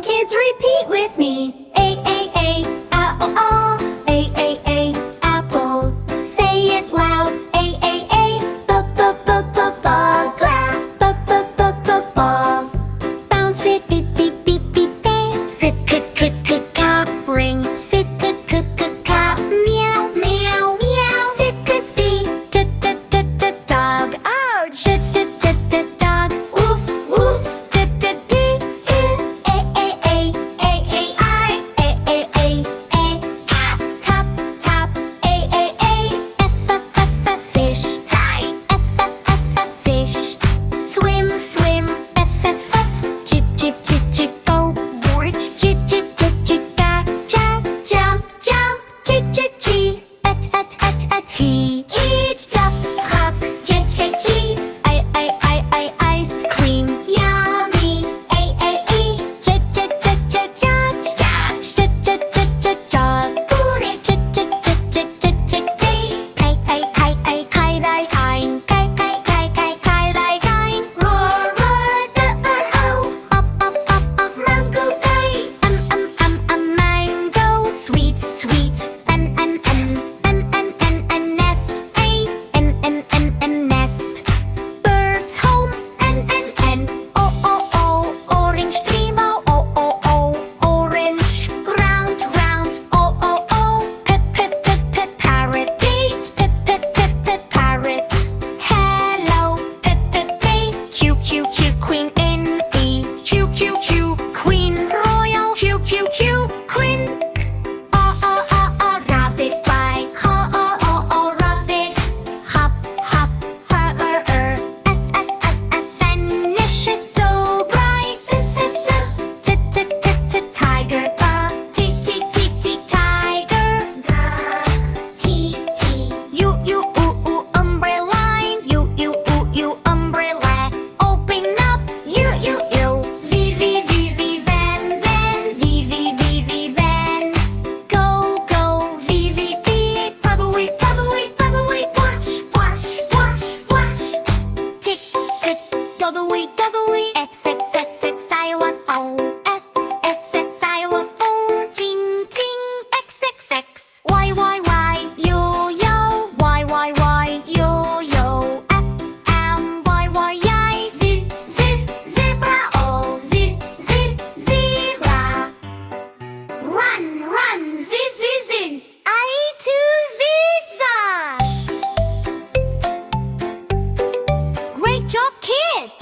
and kids repeat with me. A, apple, A, apple. Say it loud. A, ball. Ball. Bounce it, beep, beep, beep, beep, dance. Sit, cat, ring. Sit, cat, meow, meow, meow. Sit, see, dog. Ouch! Dog. Woof, woof. Top. Fish. Fish. Swim. Jip. Go. Board. Jip. Jump. Chee. Eat. Hop. Jet. Ice cream. Yummy. A. Judge. Put it. Kai. Roar. Up. Mango pie. Mango. Sweet. Nest. Nest. Birds home. Orange dream. Orange. Round. Parrot. Gate. Parrot. Hello. Q. Queen. N-E. Q. Queen. Royal. Q. Queen. Rabbit. Bike. Rabbit. Hop. Finish is so bright. Tiger. Tiger. U. Umbrella. U. Umbrella. Open up. U. V. Van. V. Van. Go. V. Probably. Watch. Tick. W. X. Xylophone. X. Xylophone. Ting. X. Y. Yo. Y. Yo. Y. Zebra. Zebra. Run. Z. I to Zisa. Great job, kids!